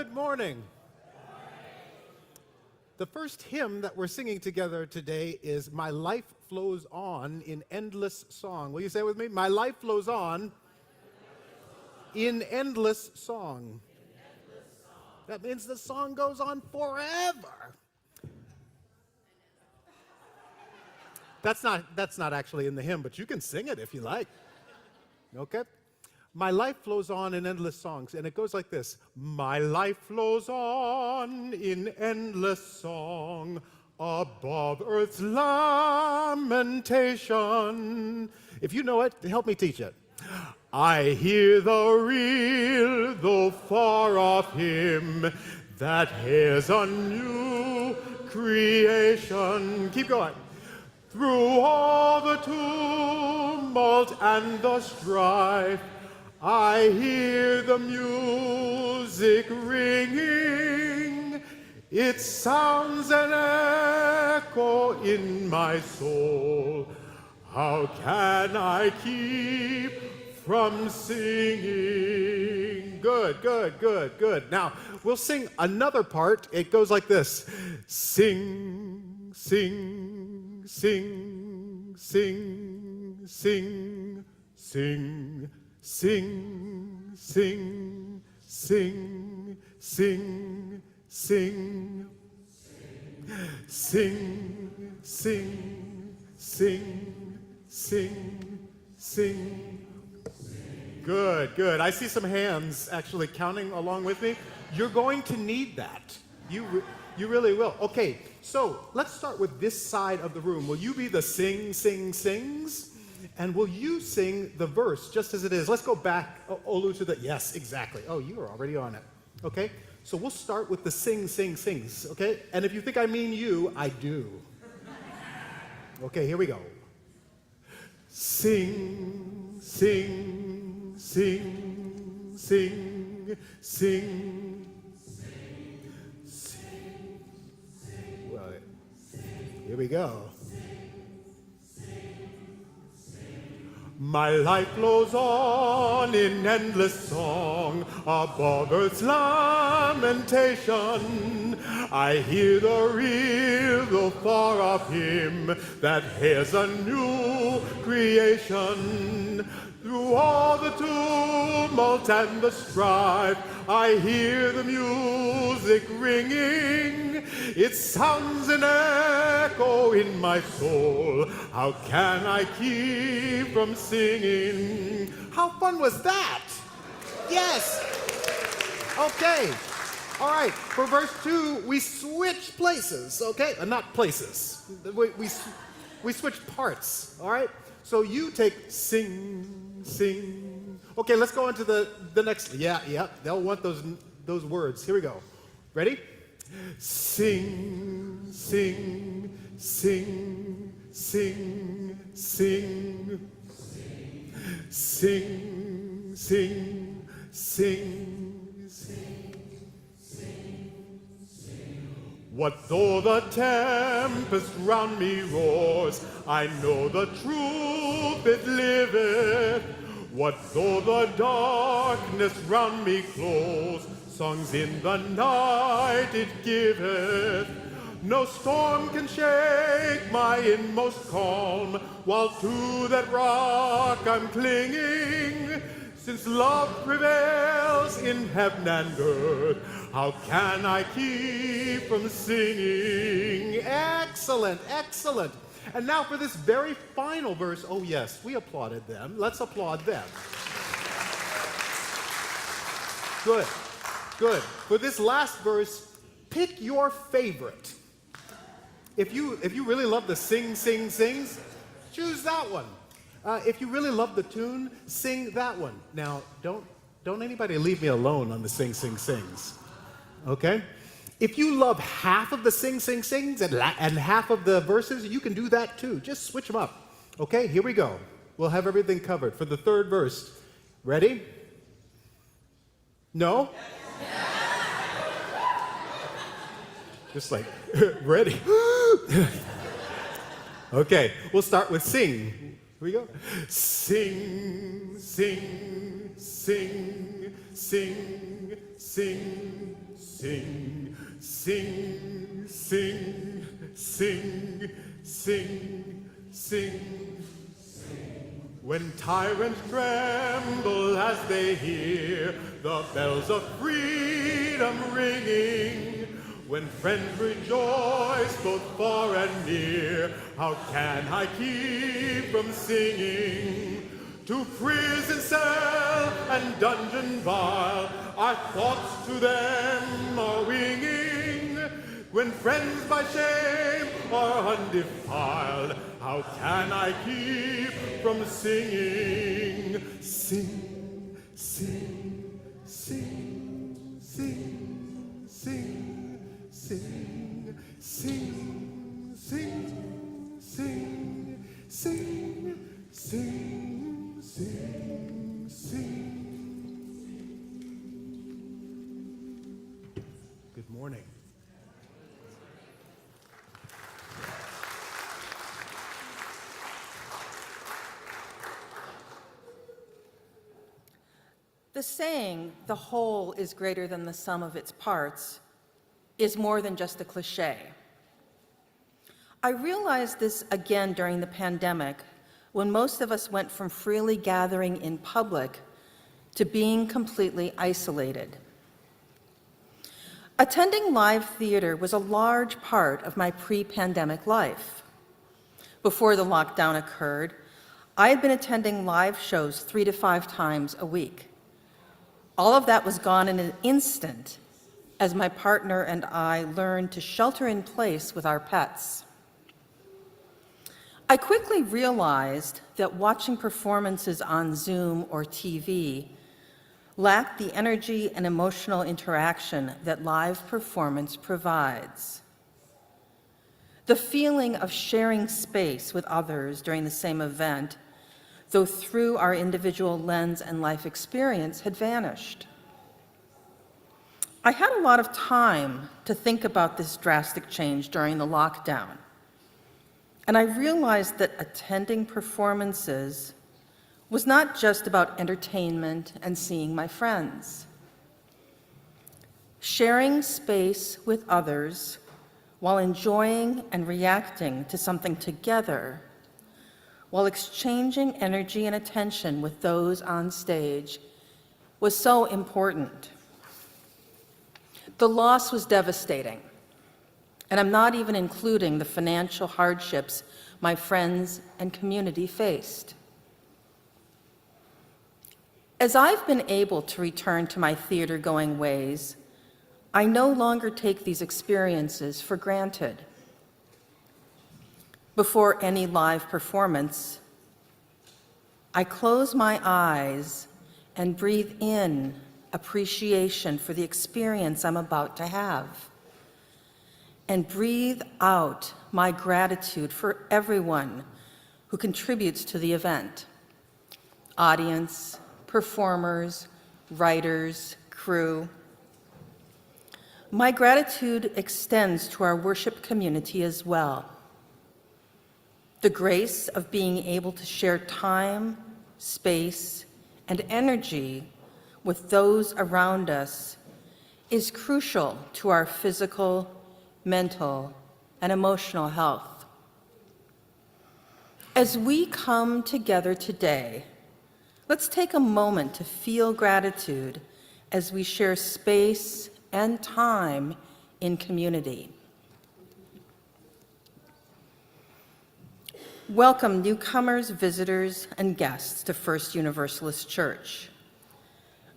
Good morning. The first hymn that we're singing together today is My Life Flows On in Endless Song. Will you say it with me? My life flows on in endless song. That means the song goes on forever. That's not actually in the hymn, but you can sing it if you like. Okay? My life flows on in endless songs, and it goes like this. My life flows on in endless song, above earth's lamentation. If you know it, help me teach it. I hear the real, though far off hymn, that hears a new creation. Keep going. Through all the tumult and the strife, I hear the music ringing. It sounds an echo in my soul. How can I keep from singing? Good, good, good, good. Now, we'll sing another part. It goes like this. Sing, sing, sing, sing, sing, sing. Sing, sing, sing, sing, sing, sing, sing, sing, sing, sing. Good, good. I see some hands actually counting along with me. You're going to need that. You really will. Okay, so let's start with this side of the room. Will you be the sing, sing, sings? And will you sing the verse just as it is? Let's go back, Olu, to the, yes, exactly. Oh, you are already on it. Okay? So we'll start with the sing, sing, sings, okay? And if you think I mean you, I do. Okay, here we go. Sing, sing, sing, sing, sing, sing. Well, here we go. My life flows on in endless song, above earth's lamentation. I hear the real, though far off hymn, that hears a new creation. Through all the tumult and the strife, I hear the music ringing. It sounds an echo in my soul. How can I keep from singing? How fun was that? Yes. Okay. All right. For verse 2, we switch places, okay? Not places. We switch parts, all right? So you take sing, sing. Okay, let's go on to the next. Yeah, they'll want those words. Here we go. Ready? Sing, sing, sing, sing, sing. Sing, sing, sing, sing. What though the tempest round me roars, I know the truth it liveth. What though the darkness round me close, songs in the night it giveth. No storm can shake my inmost calm, while to that rock I'm clinging. Since love prevails in heaven and earth, how can I keep from singing? Excellent, excellent. And now for this very final verse, oh yes, we applauded them. Let's applaud them. Good, good. For this last verse, pick your favorite. If you really love the sing, sing, sings, choose that one. If you really love the tune, sing that one. Now, don't anybody leave me alone on the sing, sing, sings. Okay? If you love half of the sing, sing, sings and half of the verses, you can do that too. Just switch them up. Okay, here we go. We'll have everything covered. For the third verse, ready? No? Just like, ready? Okay, we'll start with sing. Here we go. Sing, sing, sing, sing, sing, Sing, sing, sing, sing, sing, sing. When tyrants tremble as they hear the bells of freedom ringing, when friends rejoice both far and near, how can I keep from singing? To prison cell and dungeon vile, our thoughts to them are winging. When friends by shame are undefiled, how can I keep from singing? Sing, sing, sing, sing, sing, sing, sing, sing, sing, sing, sing, sing, sing. Good morning. The saying, "the whole is greater than the sum of its parts," is more than just a cliche. I realized this again during the pandemic, when most of us went from freely gathering in public to being completely isolated. Attending live theater was a large part of my pre-pandemic life. Before the lockdown occurred, I had been attending live shows 3 to 5 times a week. All of that was gone in an instant as my partner and I learned to shelter in place with our pets. I quickly realized that watching performances on Zoom or TV lacked the energy and emotional interaction that live performance provides. The feeling of sharing space with others during the same event, though through our individual lens and life experience, had vanished. I had a lot of time to think about this drastic change during the lockdown, and I realized that attending performances was not just about entertainment and seeing my friends. Sharing space with others while enjoying and reacting to something together, while exchanging energy and attention with those on stage, was so important. The loss was devastating, and I'm not even including the financial hardships my friends and community faced. As I've been able to return to my theater-going ways, I no longer take these experiences for granted. Before any live performance, I close my eyes and breathe in appreciation for the experience I'm about to have, and breathe out my gratitude for everyone who contributes to the event: audience, performers, writers, crew. My gratitude extends to our worship community as well. The grace of being able to share time, space, and energy with those around us is crucial to our physical, mental, and emotional health. As we come together today, let's take a moment to feel gratitude as we share space and time in community. Welcome newcomers, visitors, and guests to First Universalist Church.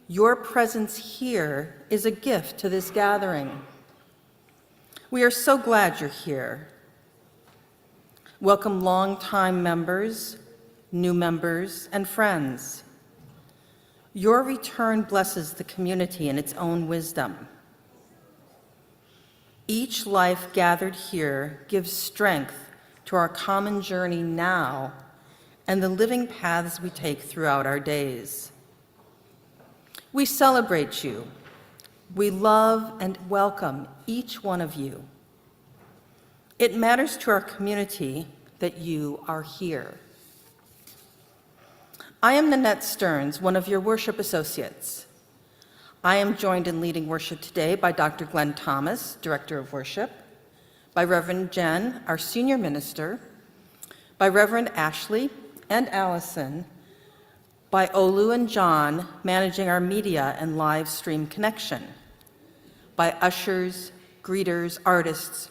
Your presence here is a gift to this gathering. We are so glad you're here. Welcome longtime members, new members, and friends. Your return blesses the community in its own wisdom. Each life gathered here gives strength to our common journey now and the living paths we take throughout our days. We celebrate you. We love and welcome each one of you. It matters to our community that you are here. I am Nanette Stearns, one of your worship associates. I am joined in leading worship today by Dr. Glenn Thomas, Director of Worship, by Reverend Jen, our Senior Minister, by Reverend Ashley and Allison, by Olu and John, managing our media and live stream connection, by ushers, greeters, artists,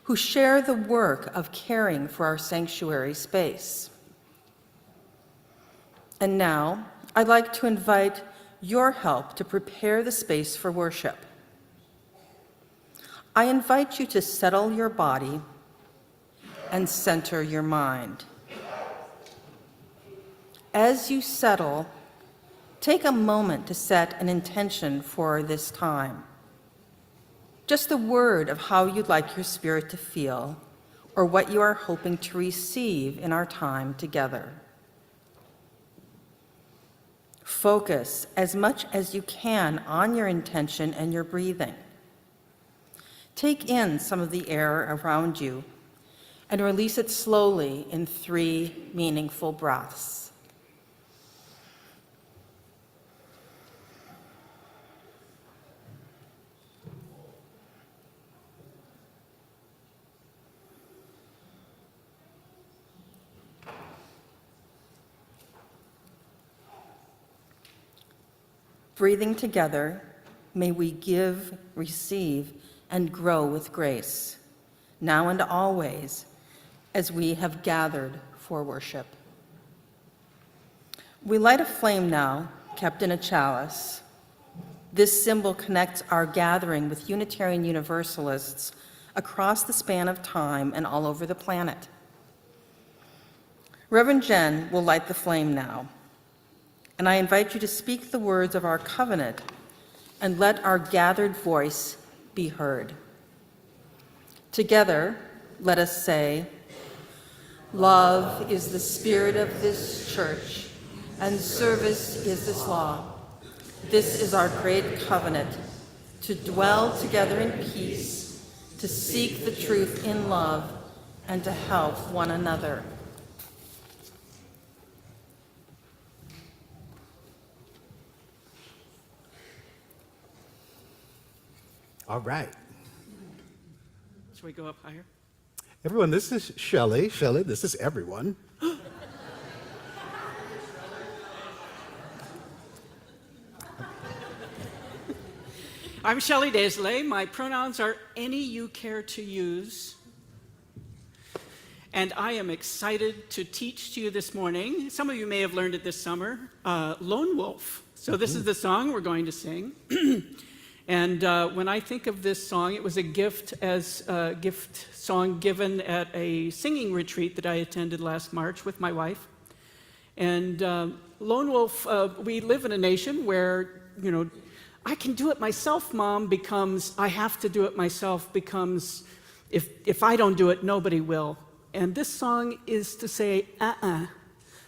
who share the work of caring for our sanctuary space. And now, I'd like to invite your help to prepare the space for worship. I invite you to settle your body and center your mind. As you settle, take a moment to set an intention for this time. Just a word of how you'd like your spirit to feel, or what you are hoping to receive in our time together. Focus as much as you can on your intention and your breathing. Take in some of the air around you and release it slowly in 3 meaningful breaths. Breathing together, may we give, receive, and grow with grace, now and always, as we have gathered for worship. We light a flame now, kept in a chalice. This symbol connects our gathering with Unitarian Universalists across the span of time and all over the planet. Reverend Jen will light the flame now, and I invite you to speak the words of our covenant and let our gathered voice be heard. Together, let us say, love is the spirit of this church, and service is this law. This is our great covenant, to dwell together in peace, to seek the truth in love, and to help one another. All right. Should we go up higher? Everyone, this is Shelley. Shelley, this is everyone. I'm Shelley Desley. My pronouns are any you care to use. And I am excited to teach to you this morning. Some of you may have learned it this summer, Lone Wolf. So this is the song we're going to sing. And when I think of this song, it was a gift song given at a singing retreat that I attended last March with my wife. And Lone Wolf, we live in a nation where, I can do it myself, Mom, becomes I have to do it myself, becomes if I don't do it, nobody will. And this song is to say,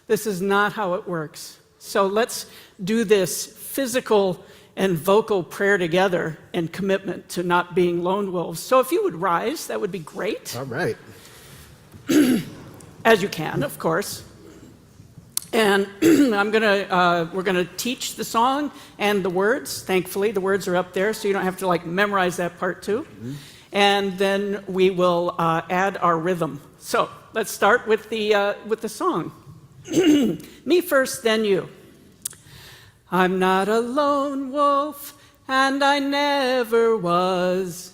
this is not how it works. So let's do this physical and vocal prayer together and commitment to not being lone wolves. So if you would rise, that would be great. All right. As you can, of course. And we're gonna teach the song and the words. Thankfully, the words are up there, so you don't have to memorize that part too. Mm-hmm. And then we will add our rhythm. So let's start with the song. Me first, then you. I'm not a lone wolf, and I never was.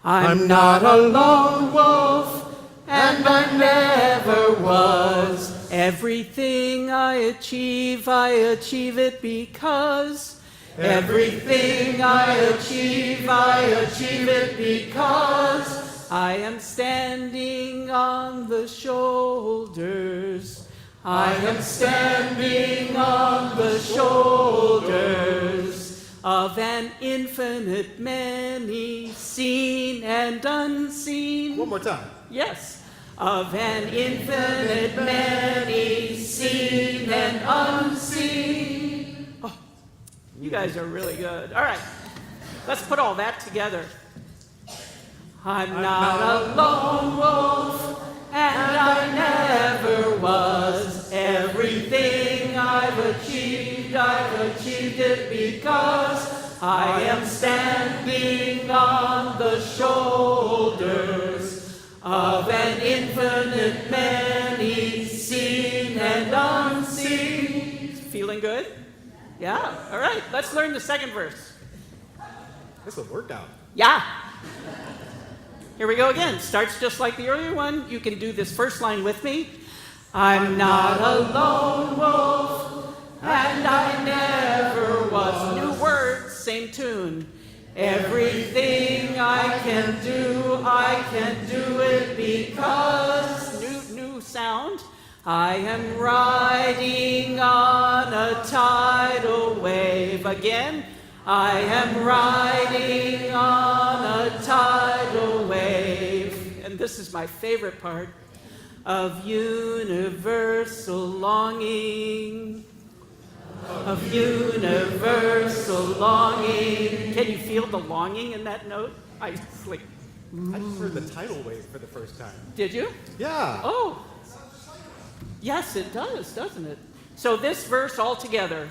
I'm not a lone wolf, and I never was. Everything I achieve it because. Everything I achieve it because. I am standing on the shoulders. I am standing on the shoulders of an infinite many, seen and unseen. One more time. Yes. Of an infinite many, seen and unseen. Oh, you guys are really good. All right. Let's put all that together. I'm not a lone wolf, and I never was. Everything I've achieved it because. I am standing on the shoulders of an infinite many, seen and unseen. Feeling good? Yeah, all right, let's learn the second verse. That's a workout. Yeah. Here we go again. Starts just like the earlier one. You can do this first line with me. I'm not a lone wolf, and I never was. New words, same tune. Everything I can do it because. New sound. I am riding on a tidal wave. Again. I am riding on a tidal wave. And this is my favorite part. Of universal longing. Of universal longing. Can you feel the longing in that note? I just heard the tidal wave for the first time. Did you? Yeah. Oh. Yes, it does, doesn't it? So this verse all together.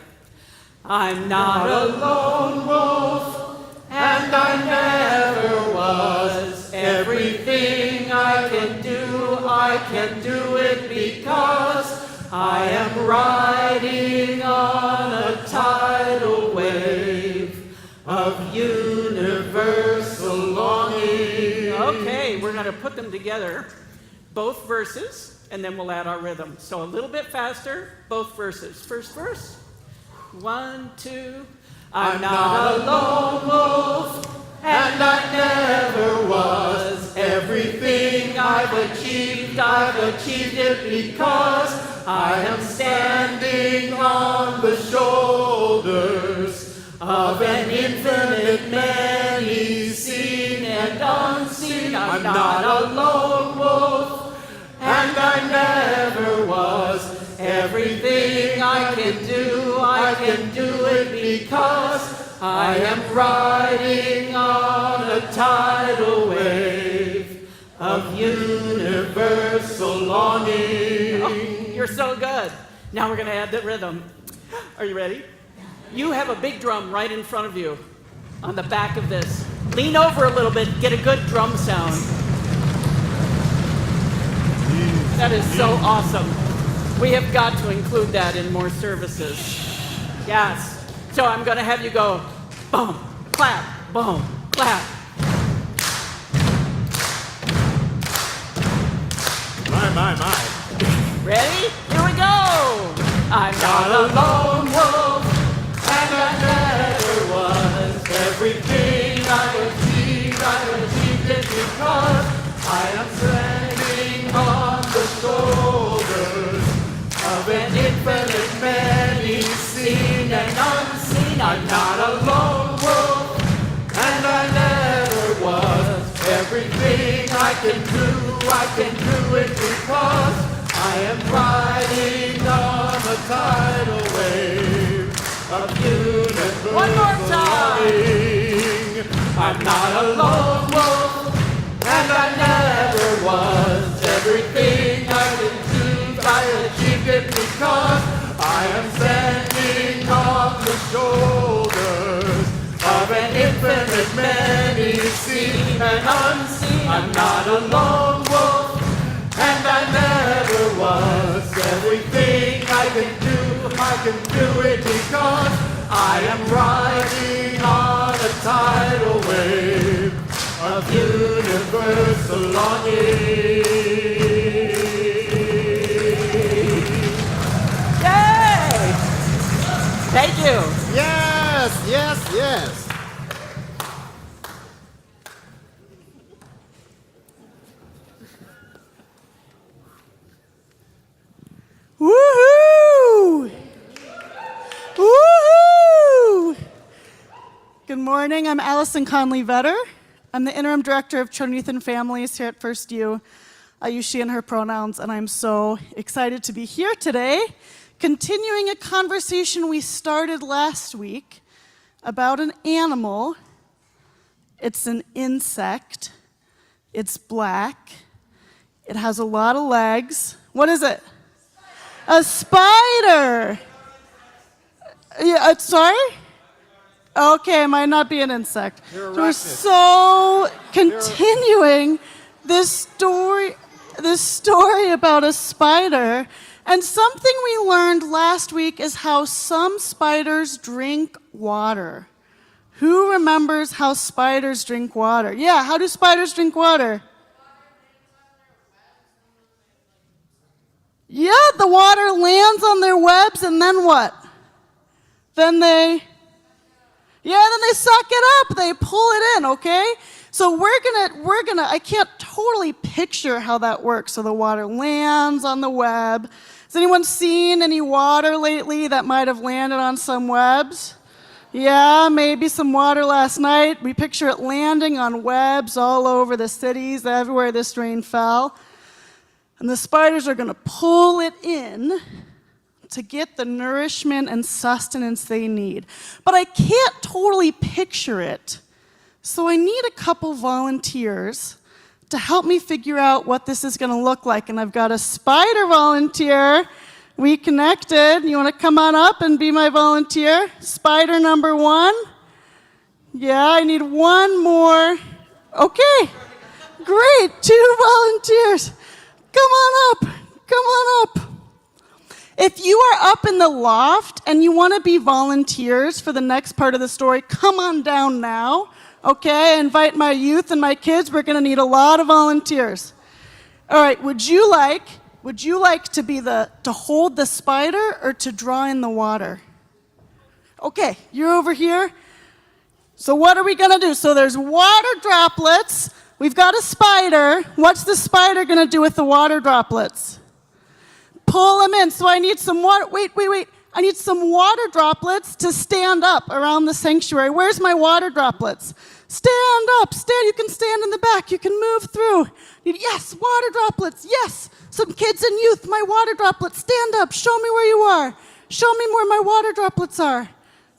I'm not a lone wolf, and I never was. Everything I can do it because I am riding on a tidal wave of universal longing. Okay, we're going to put them together, both verses, and then we'll add our rhythm. So a little bit faster, both verses. First verse. 1, 2. I'm not a lone wolf, and I never was. Everything I've achieved it because I am standing on the shoulders of an infinite many, seen and unseen. I'm not a lone wolf, and I never was. Everything I can do it because I am riding on a tidal wave of universal longing. Oh, you're so good. Now we're going to add the rhythm. Are you ready? You have a big drum right in front of you on the back of this. Lean over a little bit, get a good drum sound. That is so awesome. We have got to include that in more services. Yes. So I'm going to have you go, boom, clap, boom, clap. My. Ready? Here we go. I'm not a lone wolf, and I never was. Everything I achieved it because I am standing on the shoulders of an infinite many, seen and unseen. I'm not a lone wolf, and I never was. Everything I can do it because I am riding on a tidal wave of universal. One more time. Longing. I'm not a lone wolf, and I never was. Everything I achieved it because I am standing on the shoulders of an infinite many, seen and unseen. I'm not a lone wolf, and I never was. Everything I can do it because I am riding on a tidal wave of universal longing. Yay! Thank you. Yes. Woohoo! Woohoo! Good morning. I'm Allison Conley-Vetter. I'm the interim director of Children, Youth, and Families here at First U. I use she and her pronouns, and I'm so excited to be here today, continuing a conversation we started last week about an animal. It's an insect. It's black. It has a lot of legs. What is it? A spider. Yeah, sorry? Okay, it might not be an insect. They're So we're arachnids. so continuing this story about a spider. And something we learned last week is how some spiders drink water. Who remembers how spiders drink water? Yeah, how do spiders drink water? Yeah, the water lands on their webs, and then what? Then they suck it up. They pull it in, okay? So we're gonna, I can't totally picture how that works. So the water lands on the web. Has anyone seen any water lately that might have landed on some webs? Yeah, maybe some water last night. We picture it landing on webs all over the cities, everywhere this rain fell. And the spiders are gonna pull it in to get the nourishment and sustenance they need. But I can't totally picture it. So I need a couple volunteers to help me figure out what this is gonna look like. And I've got a spider volunteer. We connected. You wanna come on up and be my volunteer? Spider number 1. Yeah, I need one more. Okay, great, 2 volunteers. Come on up, come on up. If you are up in the loft and you want to be volunteers for the next part of the story, come on down now, okay? I invite my youth and my kids. We're going to need a lot of volunteers. All right, would you like to be to hold the spider or to draw in the water? Okay, you're over here. So what are we going to do? So there's water droplets. We've got a spider. What's the spider going to do with the water droplets? Pull them in. So I need some water. Wait. I need some water droplets to stand up around the sanctuary. Where's my water droplets? Stand up. Stand. You can stand in the back. You can move through. Yes, water droplets. Yes. Some kids and youth, my water droplets. Stand up. Show me where you are. Show me where my water droplets are.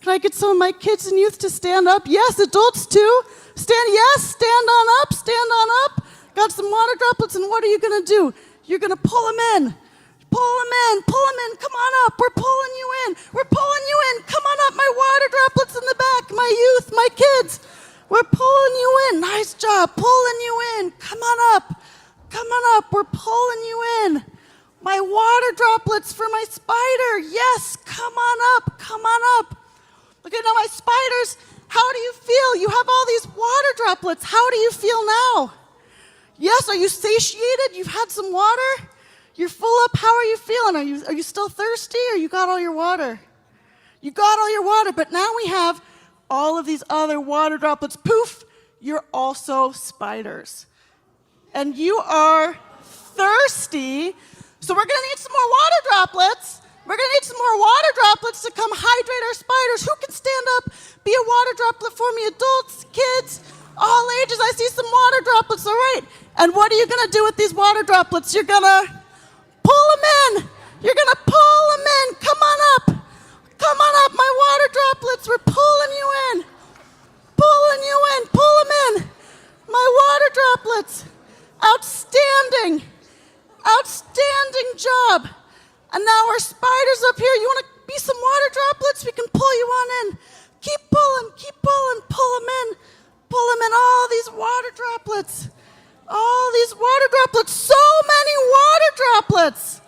Can I get some of my kids and youth to stand up? Yes, adults too. Yes, stand on up. Stand on up. Got some water droplets, and what are you going to do? You're going to pull them in. Pull them in, pull them in, come on up, we're pulling you in, we're pulling you in, come on up, my water droplets in the back, my youth, my kids, we're pulling you in, nice job, pulling you in, come on up, we're pulling you in, my water droplets for my spider, yes, come on up. Okay, now my spiders, how do you feel? You have all these water droplets, how do you feel now? Yes, are you satiated? You've had some water? You're full up. How are you feeling? Are you still thirsty, or you got all your water? You got all your water, but now we have all of these other water droplets. Poof, you're also spiders. And you are thirsty, so we're going to need some more water droplets. We're going to need some more water droplets to come hydrate our spiders. Who can stand up, be a water droplet for me? Adults, kids, all ages. I see some water droplets, all right. And what are you going to do with these water droplets? You're going to pull them in. You're going to pull them in. Come on up. Come on up, my water droplets. We're pulling you in. Pulling you in. Pull them in. My water droplets. Outstanding. Outstanding job. And now our spiders up here. You want to be some water droplets? We can pull you on in. Keep pulling. Keep pulling. Pull them in. Pull them in. All these water droplets. All these water droplets, so many water droplets.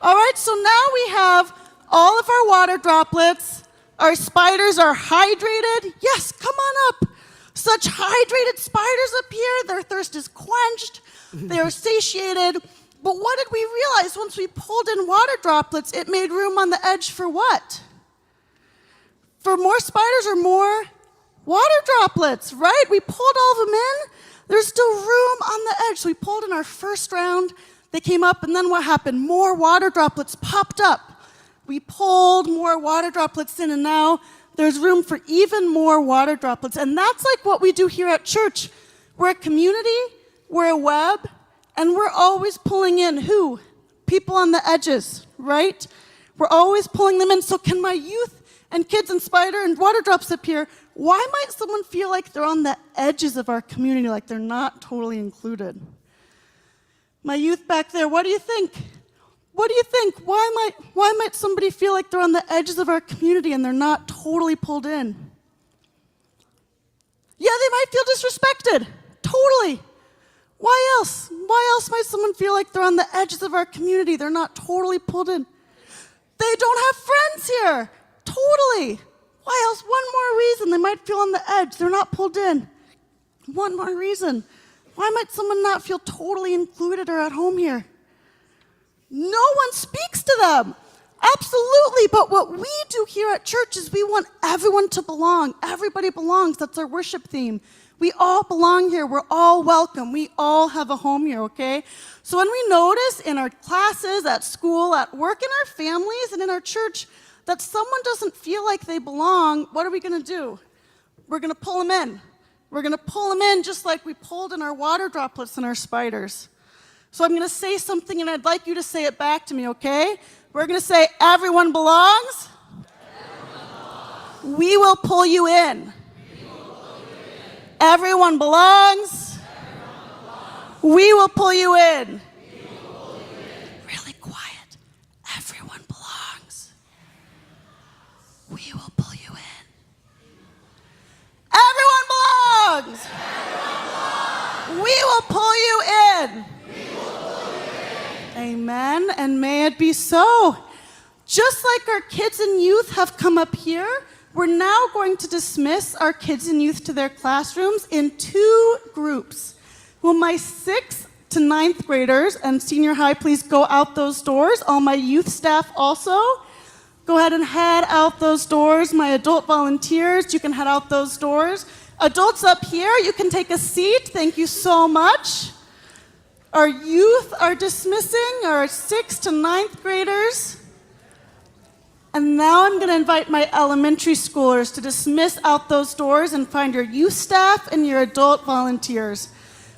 All right, so now we have all of our water droplets. Our spiders are hydrated. Yes, come on up. Such hydrated spiders up here. Their thirst is quenched. They are satiated. But what did we realize once we pulled in water droplets? It made room on the edge for what? For more spiders or more water droplets, right? We pulled all of them in. There's still room on the edge. So we pulled in our first round. They came up, and then what happened? More water droplets popped up. We pulled more water droplets in, and now there's room for even more water droplets. And that's like what we do here at church. We're a community, we're a web, and we're always pulling in who? People on the edges, right? We're always pulling them in. So can my youth and kids and spider and water drops up here, why might someone feel like they're on the edges of our community, like they're not totally included? My youth back there, what do you think? What do you think? Why might somebody feel like they're on the edges of our community and they're not totally pulled in? Yeah, they might feel disrespected. Totally. Why else? Why else might someone feel like they're on the edges of our community? They're not totally pulled in. They don't have friends here. Totally. Why else? One more reason they might feel on the edge. They're not pulled in. One more reason. Why might someone not feel totally included or at home here? No one speaks to them. Absolutely. But what we do here at church is we want everyone to belong. Everybody belongs. That's our worship theme. We all belong here. We're all welcome. We all have a home here, okay? So when we notice in our classes, at school, at work, in our families, and in our church that someone doesn't feel like they belong, what are we going to do? We're going to pull them in. We're going to pull them in just like we pulled in our water droplets and our spiders. So I'm going to say something, and I'd like you to say it back to me, okay? We're going to say, everyone belongs. We will pull you in. Everyone belongs. We will pull you in. Really quiet. Everyone belongs. We will pull you in. Everyone belongs. We will pull you in. Amen, and may it be so. Just like our kids and youth have come up here, we're now going to dismiss our kids and youth to their classrooms in 2 groups. Will my 6th to 9th graders and senior high please go out those doors? All my youth staff also. Go ahead and head out those doors. My adult volunteers, you can head out those doors. Adults up here, you can take a seat. Thank you so much. Our youth are dismissing our 6th to 9th graders. And now I'm going to invite my elementary schoolers to dismiss out those doors and find your youth staff and your adult volunteers.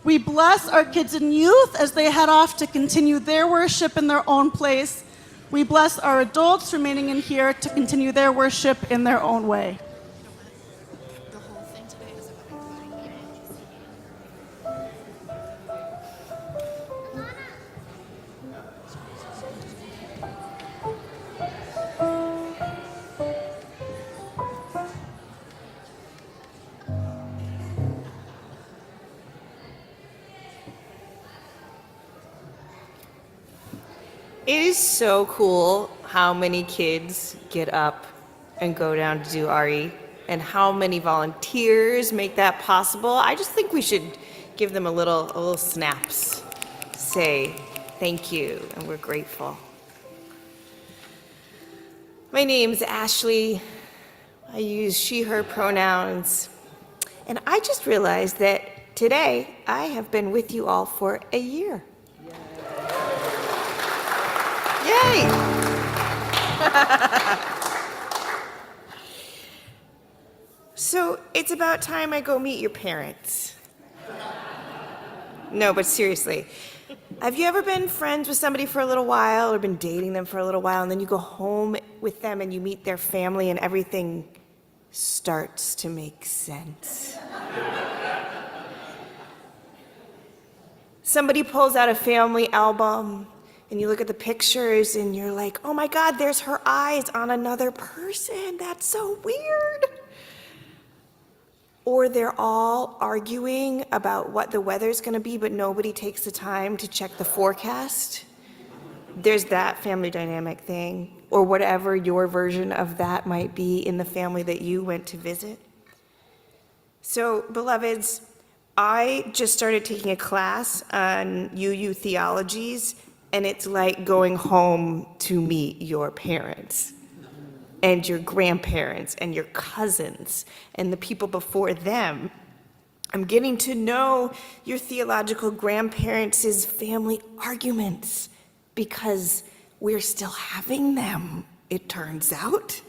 We bless our kids and youth as they head off to continue their worship in their own place. We bless our adults remaining in here to continue their worship in their own way. It is so cool how many kids get up and go down to do RE and how many volunteers make that possible. I just think we should give them a little snaps. Say thank you and we're grateful. My name's Ashley. I use she, her pronouns. And I just realized that today I have been with you all for a year. Yay! So it's about time I go meet your parents. No, but seriously, have you ever been friends with somebody for a little while or been dating them for a little while and then you go home with them and you meet their family and everything starts to make sense? Somebody pulls out a family album and you look at the pictures and you're like, oh my God, there's her eyes on another person. That's so weird. Or they're all arguing about what the weather's gonna be, but nobody takes the time to check the forecast. There's that family dynamic thing, or whatever your version of that might be in the family that you went to visit. So, beloveds, I just started taking a class on UU theologies, and it's like going home to meet your parents and your grandparents and your cousins and the people before them. I'm getting to know your theological grandparents' family arguments because we're still having them, it turns out.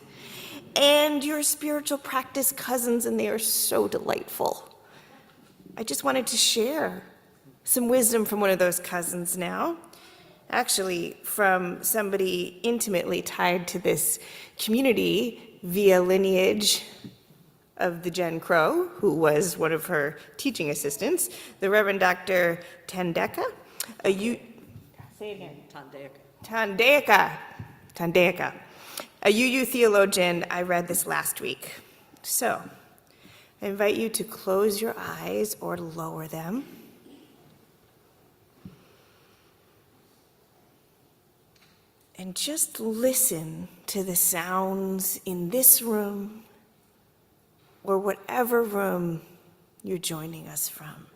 And your spiritual practice cousins, and they are so delightful. I just wanted to share some wisdom from one of those cousins now. Actually, from somebody intimately tied to this community via lineage of the Jen Crow, who was one of her teaching assistants, the Reverend Dr. Tandeka. Say it again. Tandeka. A UU theologian. I read this last week. So, I invite you to close your eyes or lower them. And just listen to the sounds in this room or whatever room you're joining us from.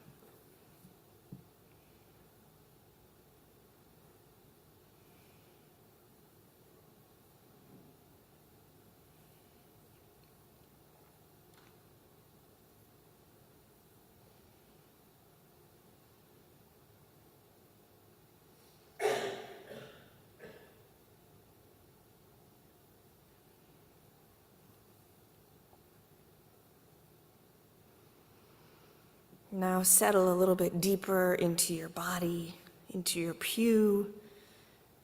Now settle a little bit deeper into your body, into your pew,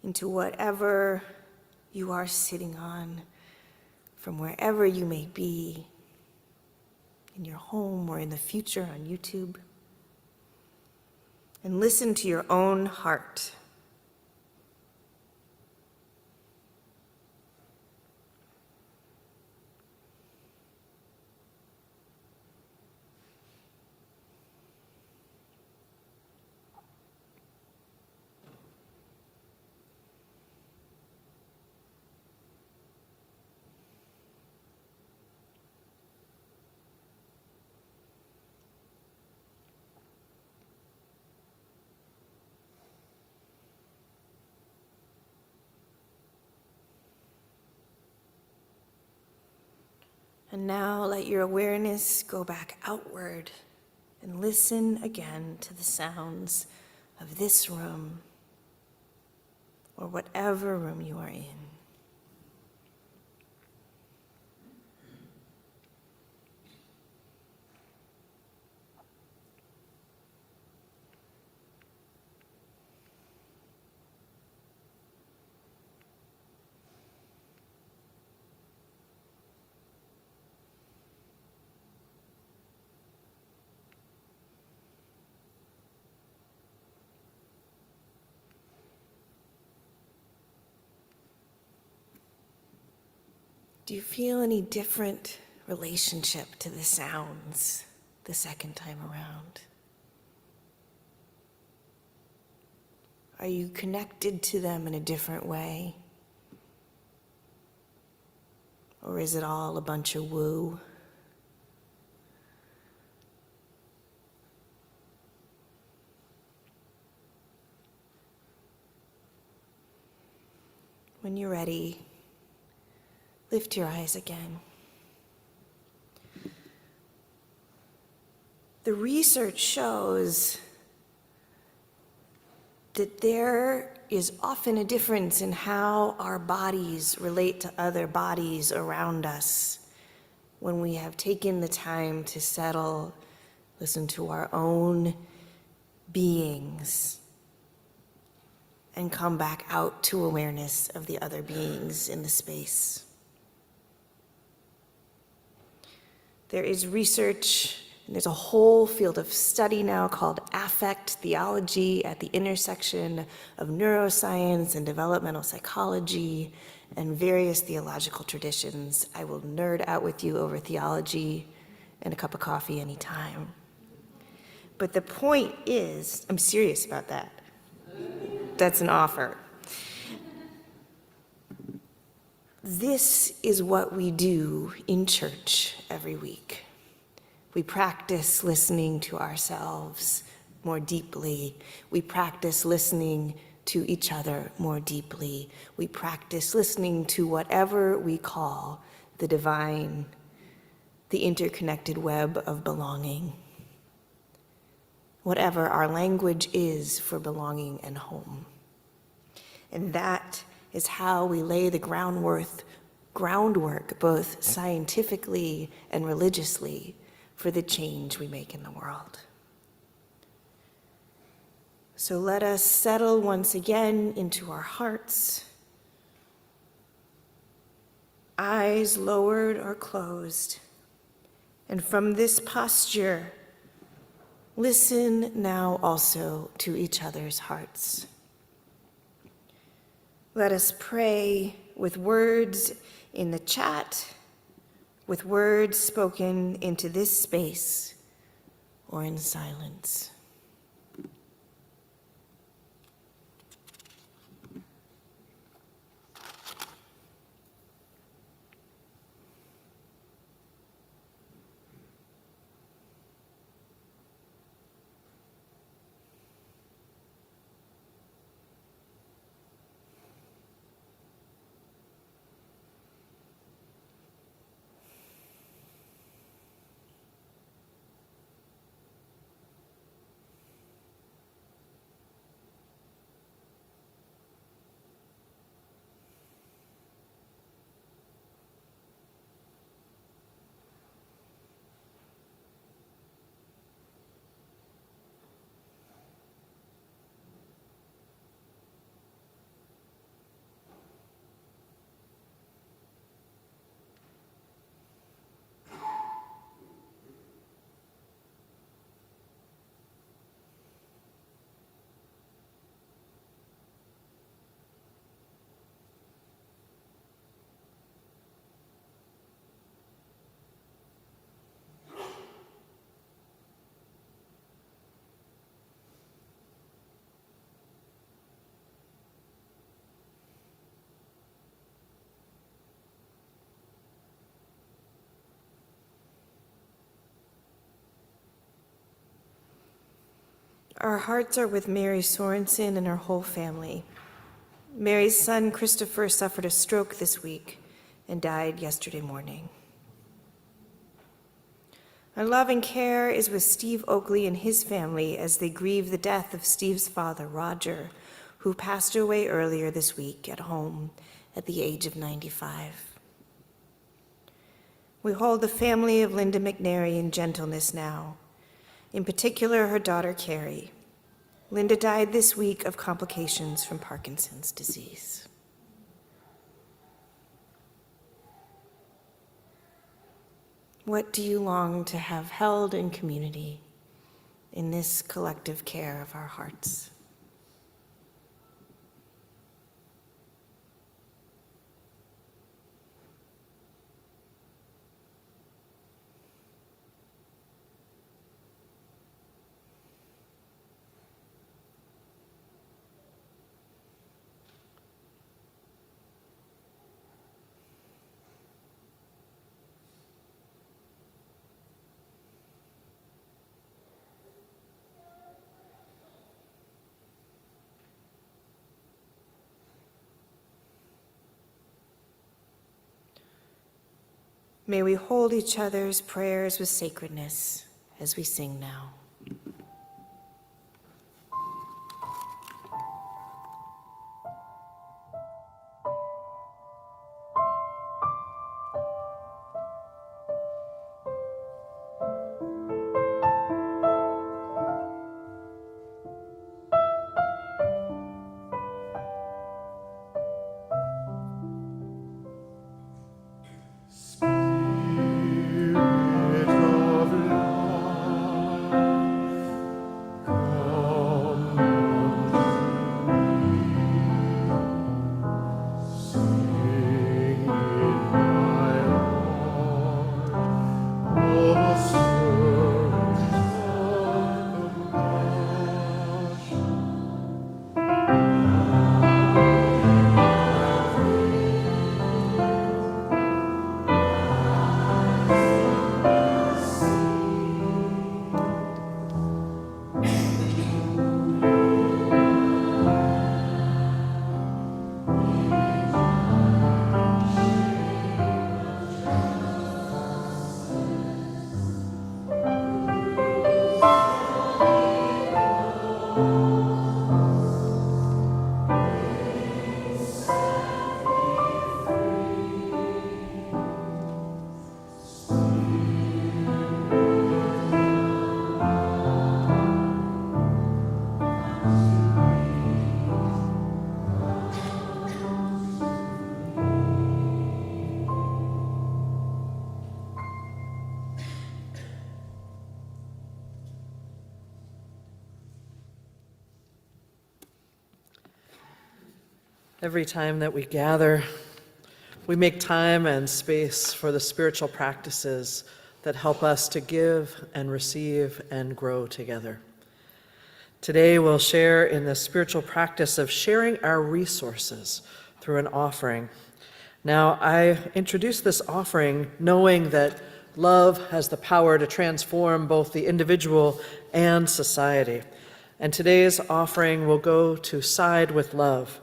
into whatever you are sitting on, from wherever you may be, in your home or in the future on YouTube. And listen to your own heart. And now let your awareness go back outward and listen again to the sounds of this room or whatever room you are in. Do you feel any different relationship to the sounds the second time around? Are you connected to them in a different way? Or is it all a bunch of woo? When you're ready, lift your eyes again. The research shows that there is often a difference in how our bodies relate to other bodies around us when we have taken the time to settle, listen to our own beings, and come back out to awareness of the other beings in the space. There is research, and there's a whole field of study now called affect theology at the intersection of neuroscience and developmental psychology and various theological traditions. I will nerd out with you over theology and a cup of coffee anytime. But the point is, I'm serious about that. That's an offer. This is what we do in church every week. We practice listening to ourselves more deeply. We practice listening to each other more deeply. We practice listening to whatever we call the divine, the interconnected web of belonging. Whatever our language is for belonging and home. And that is how we lay the groundwork, both scientifically and religiously, for the change we make in the world. So let us settle once again into our hearts, eyes lowered or closed. And from this posture, listen now also to each other's hearts. Let us pray with words in the chat with words spoken into this space or in silence. Our hearts are with Mary Sorensen and her whole family. Mary's son, Christopher, suffered a stroke this week and died yesterday morning. Our love and care is with Steve Oakley and his family as they grieve the death of Steve's father, Roger, who passed away earlier this week at home at the age of 95. We hold the family of Linda McNary in gentleness now, in particular her daughter, Carrie. Linda died this week of complications from Parkinson's disease. What do you long to have held in community in this collective care of our hearts? May we hold each other's prayers with sacredness as we sing now. Spirit of Every time that we gather We make time and space for the spiritual practices that help us to give and receive and grow together. Today, we'll share in the spiritual practice of sharing our resources through an offering. Now, I introduce this offering knowing that love has the power to transform both the individual and society. And today's offering will go to Side with Love.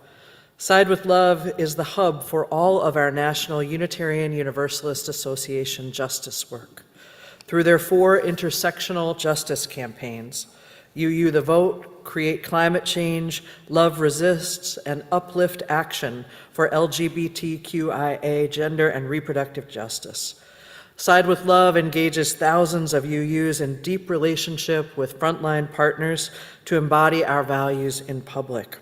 Side with Love is the hub for all of our National Unitarian Universalist Association justice work. Through their 4 intersectional justice campaigns, UU the Vote, Create Climate Change, Love Resists, and Uplift Action for LGBTQIA gender and reproductive justice. Side with Love engages thousands of UUs in deep relationship with frontline partners to embody our values in public.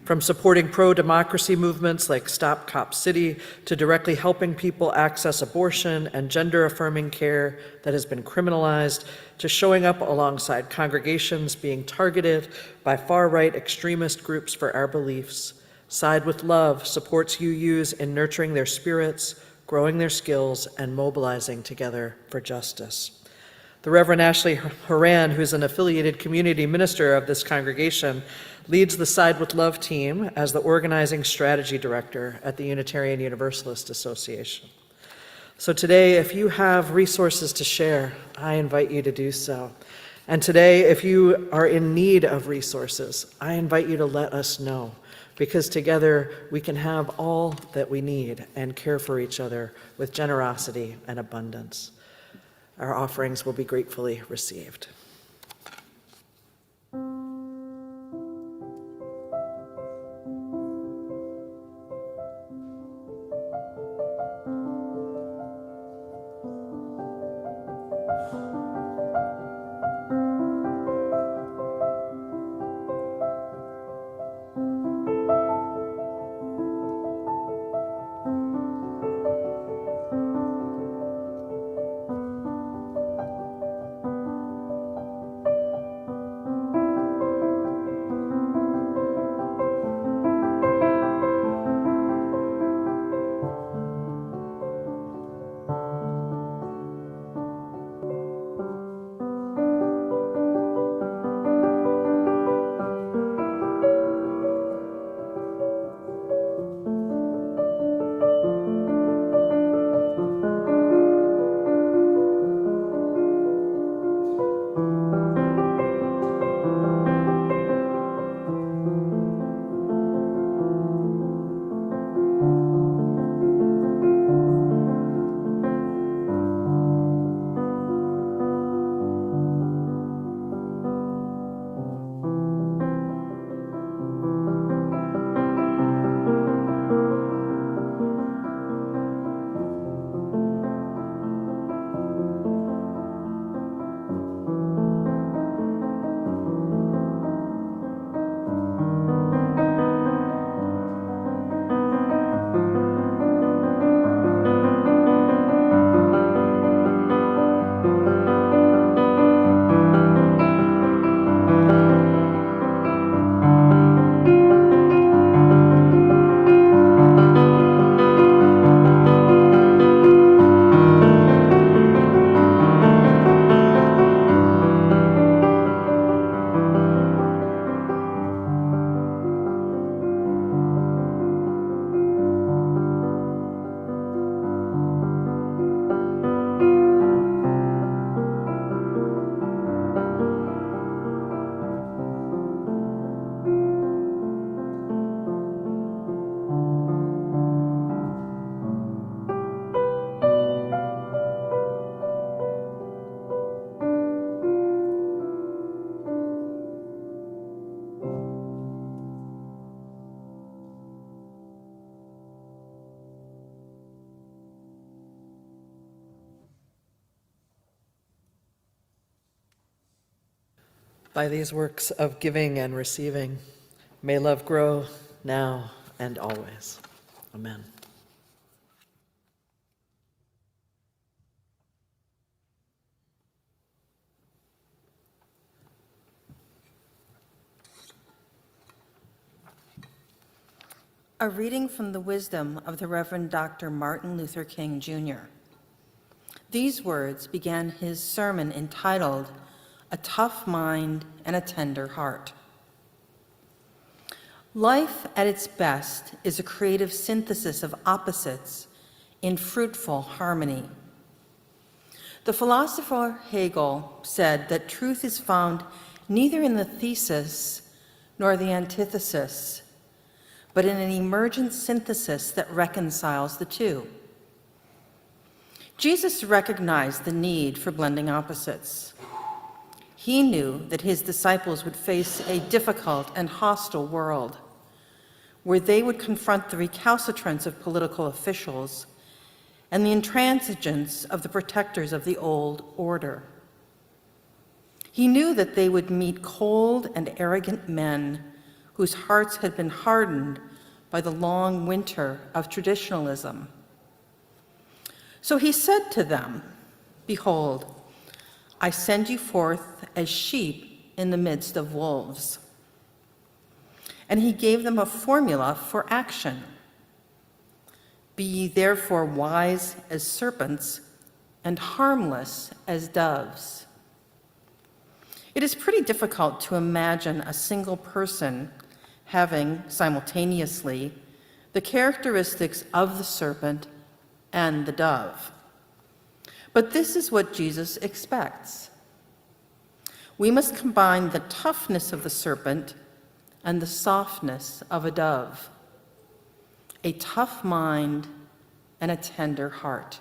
From supporting pro-democracy movements like Stop Cop City to directly helping people access abortion and gender-affirming care that has been criminalized, to showing up alongside congregations being targeted by far-right extremist groups for our beliefs, Side with Love supports UUs in nurturing their spirits, growing their skills, and mobilizing together for justice. The Reverend Ashley Horan, who's an affiliated community minister of this congregation, leads the Side with Love team as the organizing strategy director at the Unitarian Universalist Association. So today, if you have resources to share, I invite you to do so. And today, if you are in need of resources, I invite you to let us know, because together we can have all that we need and care for each other with generosity and abundance. Our offerings will be gratefully received. By these works of giving and receiving, may love grow now and always. Amen. A reading from the wisdom of the Reverend Dr. Martin Luther King, Jr. These words began his sermon entitled, "A Tough Mind and a Tender Heart." Life at its best is a creative synthesis of opposites in fruitful harmony. The philosopher Hegel said that truth is found neither in the thesis nor the antithesis, but in an emergent synthesis that reconciles the two. Jesus recognized the need for blending opposites. He knew that his disciples would face a difficult and hostile world, where they would confront the recalcitrance of political officials and the intransigence of the protectors of the old order. He knew that they would meet cold and arrogant men whose hearts had been hardened by the long winter of traditionalism. So he said to them, "Behold, I send you forth as sheep in the midst of wolves." And he gave them a formula for action. "Be ye therefore wise as serpents and harmless as doves." It is pretty difficult to imagine a single person having simultaneously the characteristics of the serpent and the dove. But this is what Jesus expects. We must combine the toughness of the serpent and the softness of a dove, a tough mind and a tender heart.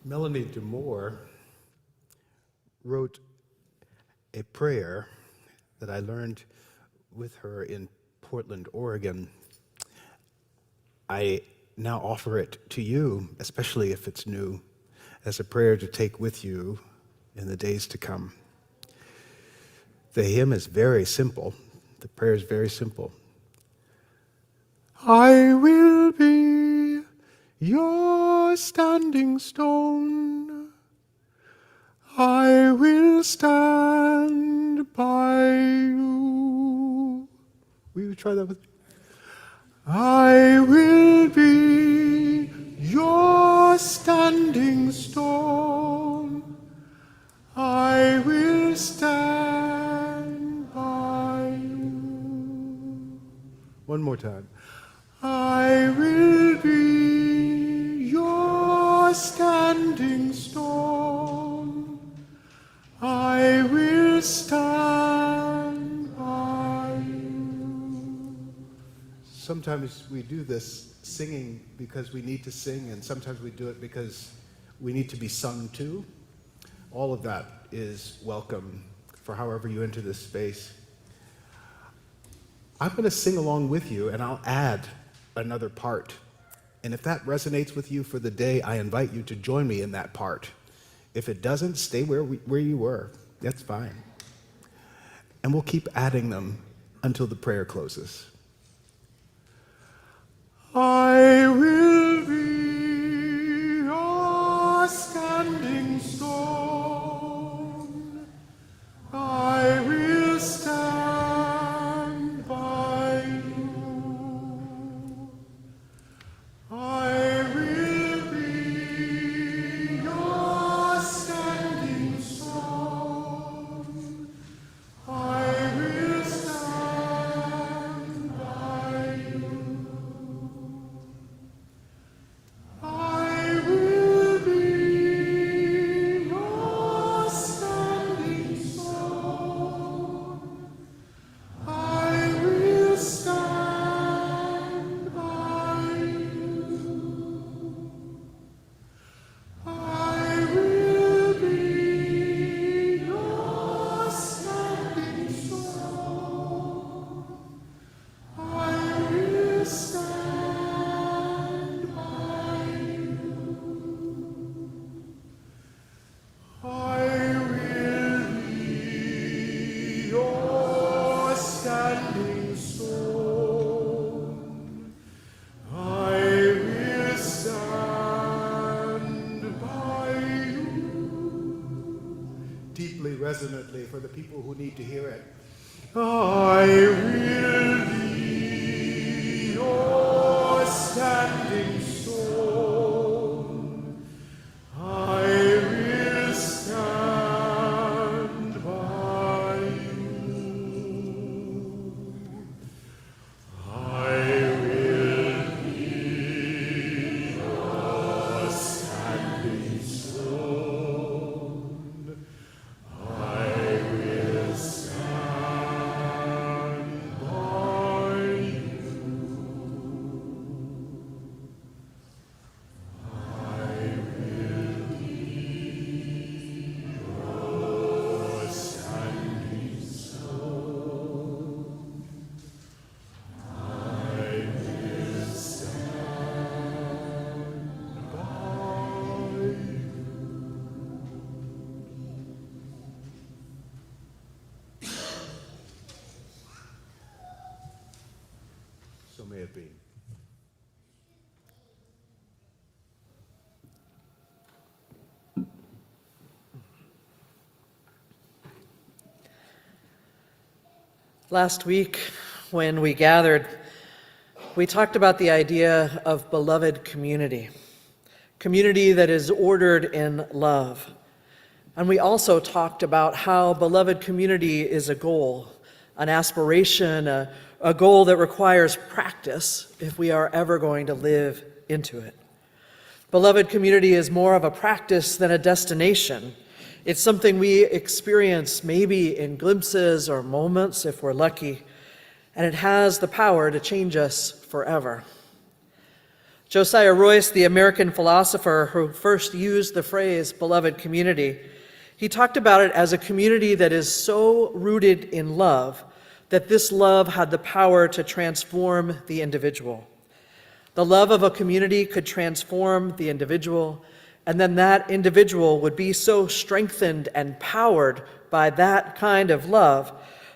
Melanie DeMore wrote a prayer that I learned with her in Portland, Oregon. I now offer it to you, especially if it's new, as a prayer to take with you in the days to come. The hymn is very simple. The prayer is very simple. I will be your standing stone. I will stand by you. Will you try that with me? I will be your standing stone. I will stand by you. One more time. I will be your standing stone. I will stand by you. Sometimes we do this singing because we need to sing, and sometimes we do it because we need to be sung to. All of that is welcome for however you enter this space. I'm going to sing along with you, and I'll add another part. And if that resonates with you for the day, I invite you to join me in that part. If it doesn't, stay where you were. That's fine. And we'll keep adding them until the prayer closes. I will be your standing stone. I will stand by you. I will be your standing stone. I will stand by you. resonantly for the people who need to hear it. I will be your standing stone. I will stand by you. I will be your standing stone. I will stand by you. I will be your standing stone. I will stand by you. So may it be. Last week, when we gathered, we talked about the idea of beloved community, community that is ordered in love. And we also talked about how beloved community is a goal, an aspiration, a goal that requires practice if we are ever going to live into it. Beloved community is more of a practice than a destination. It's something we experience maybe in glimpses or moments if we're lucky, and it has the power to change us forever. Josiah Royce, the American philosopher who first used the phrase beloved community, he talked about it as a community that is so rooted in love that this love had the power to transform the individual. The love of a community could transform the individual, and then that individual would be so strengthened and powered by that kind of love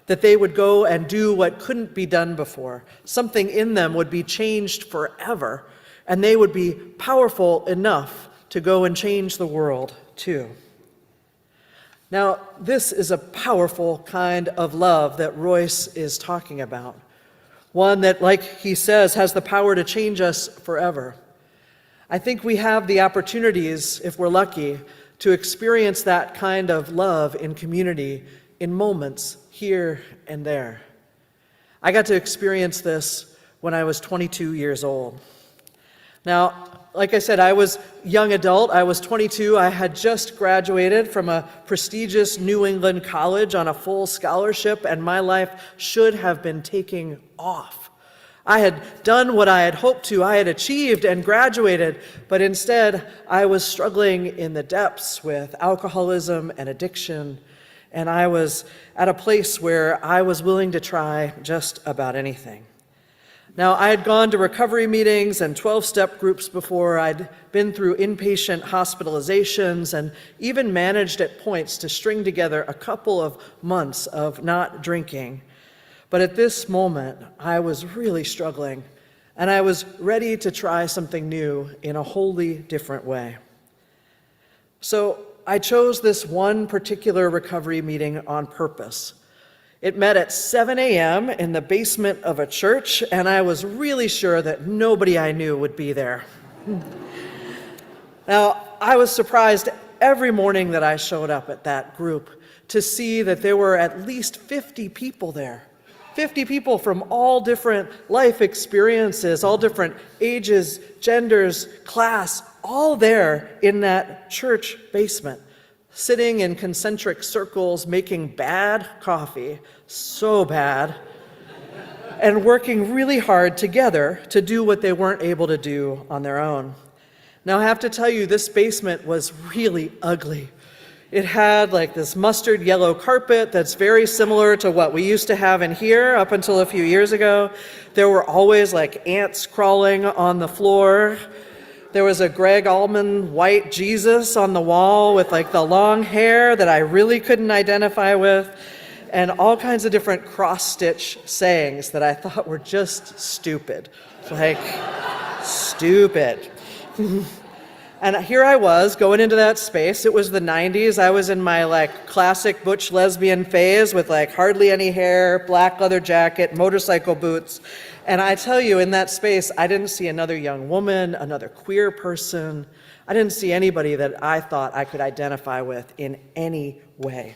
that they would go and do what couldn't be done before. Something in them would be changed forever, and they would be powerful enough to go and change the world too. Now, this is a powerful kind of love that Royce is talking about. One that, like he says, has the power to change us forever. I think we have the opportunities, if we're lucky, to experience that kind of love in community in moments here and there. I got to experience this when I was 22 years old. Now, like I said, I was young adult. I was 22. I had just graduated from a prestigious New England college on a full scholarship, and my life should have been taking off. I had done what I had hoped to. I had achieved and graduated, but instead I was struggling in the depths with alcoholism and addiction, and I was at a place where I was willing to try just about anything. Now, I had gone to recovery meetings and 12-step groups before. I'd been through inpatient hospitalizations and even managed at points to string together a couple of months of not drinking. But at this moment, I was really struggling, and I was ready to try something new in a wholly different way. So I chose this one particular recovery meeting on purpose. It met at 7 a.m. in the basement of a church, and I was really sure that nobody I knew would be there. Now, I was surprised every morning that I showed up at that group to see that there were at least 50 people there. 50 people from all different life experiences, all different ages, genders, class, all there in that church basement, sitting in concentric circles, making bad coffee, so bad, and working really hard together to do what they weren't able to do on their own. Now, I have to tell you, this basement was really ugly. It had like this mustard yellow carpet that's very similar to what we used to have in here up until a few years ago. There were always like ants crawling on the floor. There was a Greg Allman white Jesus on the wall with like the long hair that I really couldn't identify with, and all kinds of different cross-stitch sayings that I thought were just stupid. Like, stupid. And And here I was going into that space. It was the 90s. I was in my like classic butch lesbian phase with like hardly any hair, black leather jacket, motorcycle boots. And I tell you, in that space, I didn't see another young woman, another queer person. I didn't see anybody that I thought I could identify with in any way.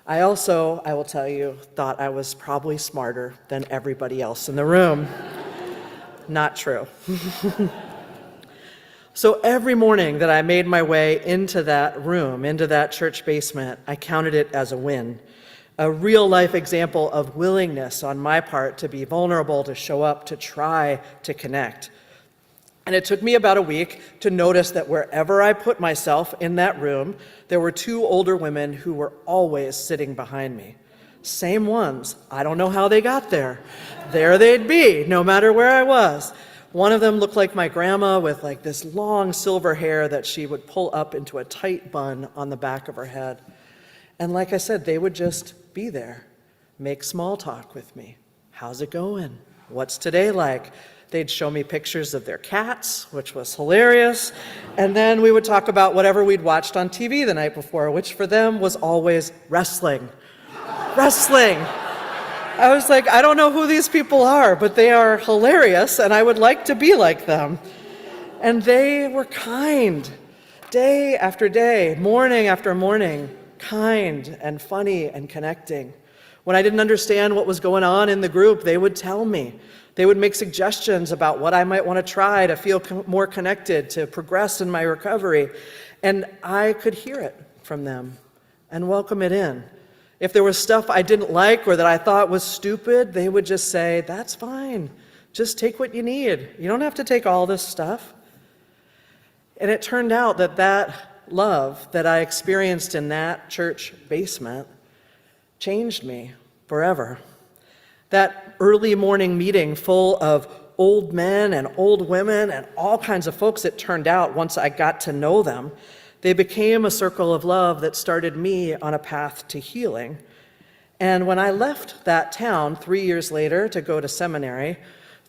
I also, I will tell you, thought I was probably smarter than everybody else in the room. Not true. So every morning that I made my way into that room, into that church basement, I counted it as a win. A real life example of willingness on my part to be vulnerable, to show up, to try to connect. And it took me about a week to notice that wherever I put myself in that room, there were two older women who were always sitting behind me. Same ones. I don't know how they got there. There they'd be, no matter where I was. One of them looked like my grandma with like this long silver hair that she would pull up into a tight bun on the back of her head. And like I said, they would just be there, make small talk with me. How's it going? What's today like? They'd show me pictures of their cats, which was hilarious. And then we would talk about whatever we'd watched on TV the night before, which for them was always wrestling. Wrestling. I was like, I don't know who these people are, but they are hilarious, and I would like to be like them. And they were kind, day after day, morning after morning, kind and funny and connecting. When I didn't understand what was going on in the group, they would tell me. They would make suggestions about what I might want to try to feel more connected, to progress in my recovery. And I could hear it from them and welcome it in. If there was stuff I didn't like or that I thought was stupid, they would just say, that's fine. Just take what you need. You don't have to take all this stuff. And it turned out that that love that I experienced in that church basement changed me forever. That early morning meeting full of old men and old women and all kinds of folks, it turned out, once I got to know them, they became a circle of love that started me on a path to healing. And when I left that town 3 years later to go to seminary,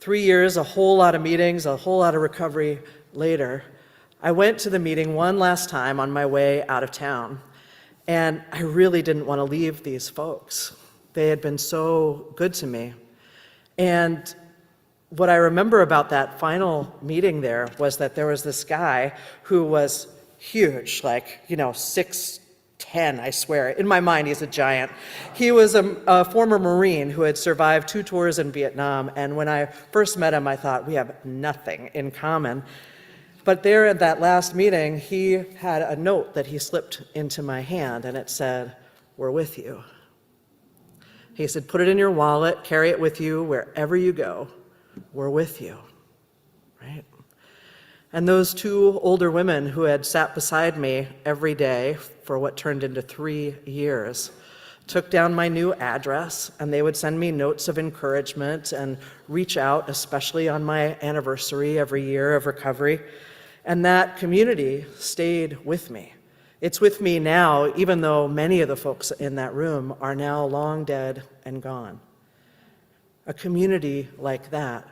3 years, a whole lot of meetings, a whole lot of recovery later, I went to the meeting one last time on my way out of town. And I really didn't want to leave these folks. They had been so good to me. And what I remember about that final meeting there was that there was this guy who was huge, like, 6'10", I swear. In my mind, he's a giant. He was a former Marine who had survived 2 tours in Vietnam, and when I first met him, I thought, we have nothing in common. But there at that last meeting, he had a note that he slipped into my hand, and it said, "We're with you." He said, "Put it in your wallet, carry it with you wherever you go. We're with you." Right? And those 2 older women who had sat beside me every day for what turned into 3 years took down my new address, and they would send me notes of encouragement and reach out, especially on my anniversary every year of recovery. And that community stayed with me. It's with me now, even though many of the folks in that room are now long dead and gone. A community like that,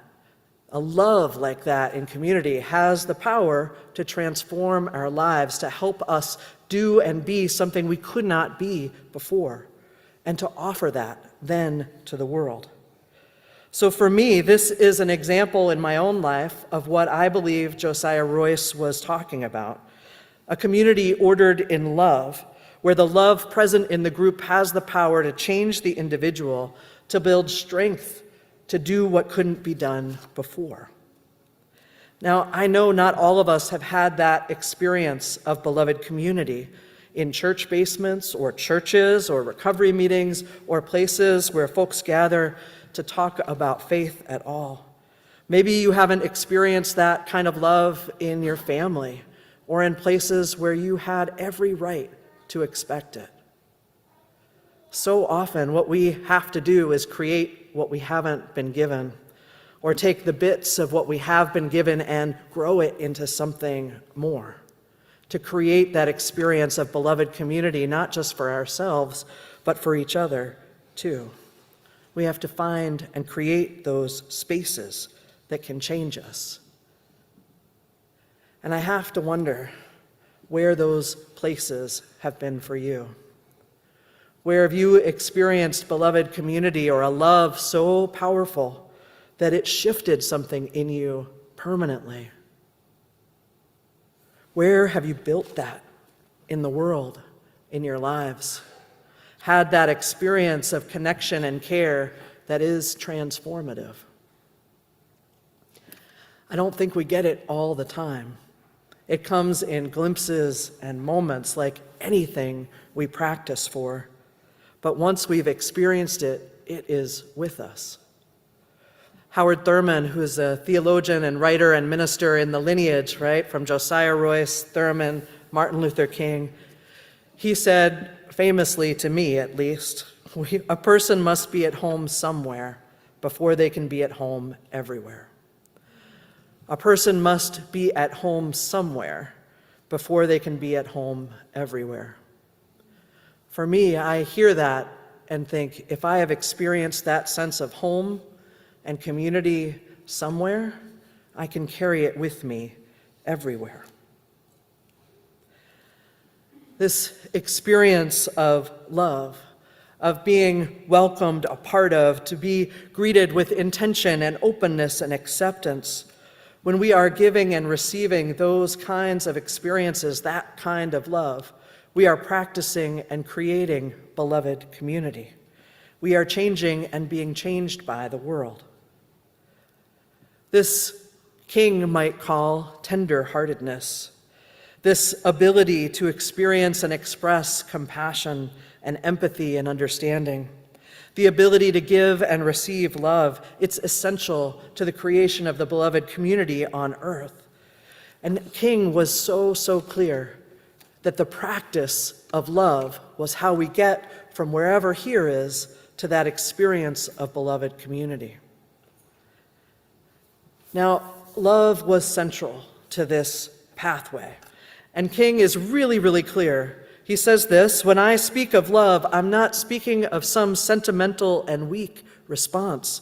a love like that in community has the power to transform our lives, to help us do and be something we could not be before, and to offer that then to the world. So for me, this is an example in my own life of what I believe Josiah Royce was talking about. A community ordered in love, where the love present in the group has the power to change the individual, to build strength, to do what couldn't be done before. Now, I know not all of us have had that experience of beloved community in church basements or churches or recovery meetings or places where folks gather to talk about faith at all. Maybe you haven't experienced that kind of love in your family or in places where you had every right to expect it. So often, what we have to do is create what we haven't been given, or take the bits of what we have been given and grow it into something more, to create that experience of beloved community, not just for ourselves, but for each other too. We have to find and create those spaces that can change us. And I have to wonder where those places have been for you. Where have you experienced beloved community or a love so powerful that it shifted something in you permanently? Where have you built that in the world, in your lives? Had that experience of connection and care that is transformative? I don't think we get it all the time. It comes in glimpses and moments like anything we practice for. But once we've experienced it, it is with us. Howard Thurman, who's a theologian and writer and minister in the lineage, right, from Josiah Royce, Thurman, Martin Luther King, he said, famously to me at least, a person must be at home somewhere before they can be at home everywhere. A person must be at home somewhere before they can be at home everywhere. For me, I hear that and think, if I have experienced that sense of home and community somewhere, I can carry it with me everywhere. This experience of love, of being welcomed, a part of, to be greeted with intention and openness and acceptance, when we are giving and receiving those kinds of experiences, that kind of love, we are practicing and creating beloved community. We are changing and being changed by the world. This King might call tender-heartedness, this ability to experience and express compassion and empathy and understanding, the ability to give and receive love. It's essential to the creation of the beloved community on earth. And King was so clear that the practice of love was how we get from wherever here is to that experience of beloved community. Now, love was central to this pathway. And King is really clear. He says this, when I speak of love, I'm not speaking of some sentimental and weak response.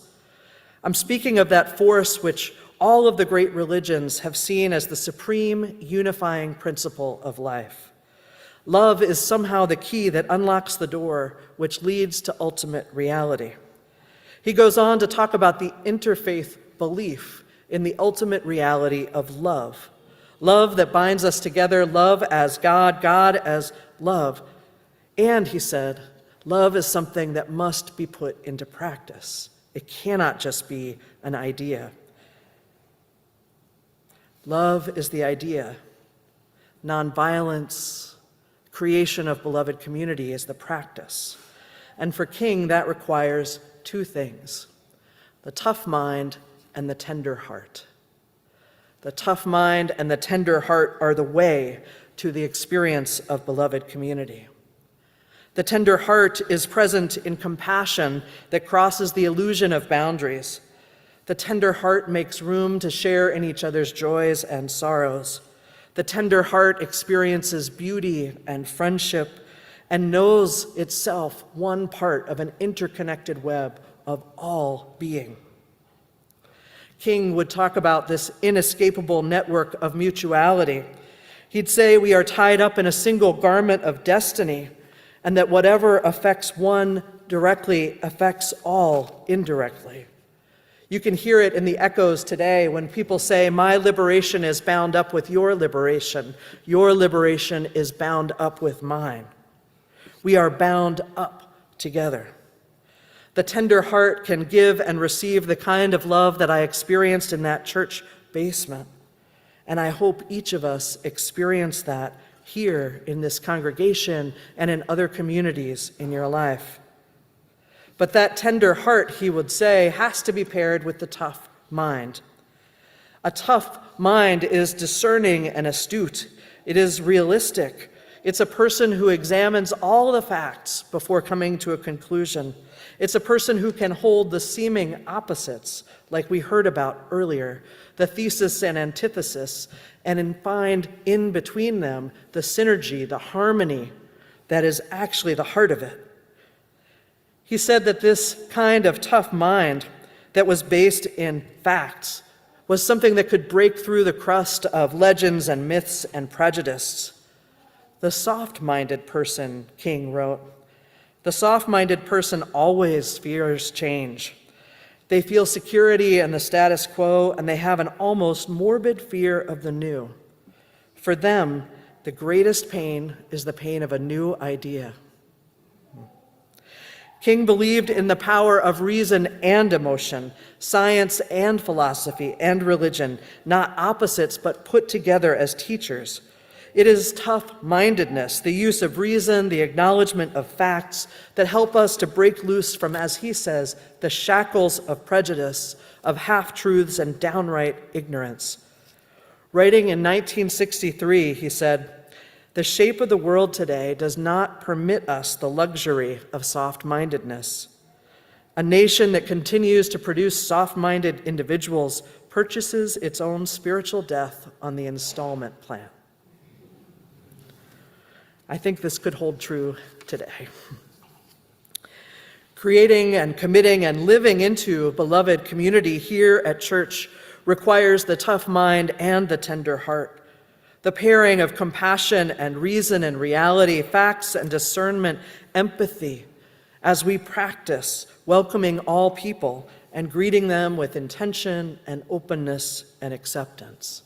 I'm speaking of that force which all of the great religions have seen as the supreme unifying principle of life. Love is somehow the key that unlocks the door which leads to ultimate reality. He goes on to talk about the interfaith belief in the ultimate reality of love. Love that binds us together, love as God, God as love. And he said, love is something that must be put into practice. It cannot just be an idea. Love is the idea. Nonviolence, creation of beloved community is the practice. And for King, that requires two things: the tough mind and the tender heart. The tough mind and the tender heart are the way to the experience of beloved community. The tender heart is present in compassion that crosses the illusion of boundaries. The tender heart makes room to share in each other's joys and sorrows. The tender heart experiences beauty and friendship and knows itself one part of an interconnected web of all being. King would talk about this inescapable network of mutuality. He'd say we are tied up in a single garment of destiny, and that whatever affects one directly affects all indirectly. You can hear it in the echoes today when people say, my liberation is bound up with your liberation is bound up with mine. We are bound up together. The tender heart can give and receive the kind of love that I experienced in that church basement. And I hope each of us experience that here in this congregation and in other communities in your life. But that tender heart, he would say, has to be paired with the tough mind. A tough mind is discerning and astute. It is realistic. It's a person who examines all the facts before coming to a conclusion. It's a person who can hold the seeming opposites, like we heard about earlier, the thesis and antithesis, and find in between them the synergy, the harmony that is actually the heart of it. He said that this kind of tough mind that was based in facts was something that could break through the crust of legends and myths and prejudice. The soft-minded person, King wrote, the soft-minded person always fears change. They feel security in the status quo, and they have an almost morbid fear of the new. For them, the greatest pain is the pain of a new idea. King believed in the power of reason and emotion, science and philosophy and religion, not opposites but put together as teachers. It is tough-mindedness, the use of reason, the acknowledgement of facts that help us to break loose from, as he says, the shackles of prejudice, of half-truths and downright ignorance. Writing in 1963, he said, "The shape of the world today does not permit us the luxury of soft-mindedness. A nation that continues to produce soft-minded individuals purchases its own spiritual death on the installment plan." I think this could hold true today. Creating and committing and living into beloved community here at church requires the tough mind and the tender heart, the pairing of compassion and reason and reality, facts and discernment, empathy, as we practice welcoming all people and greeting them with intention and openness and acceptance.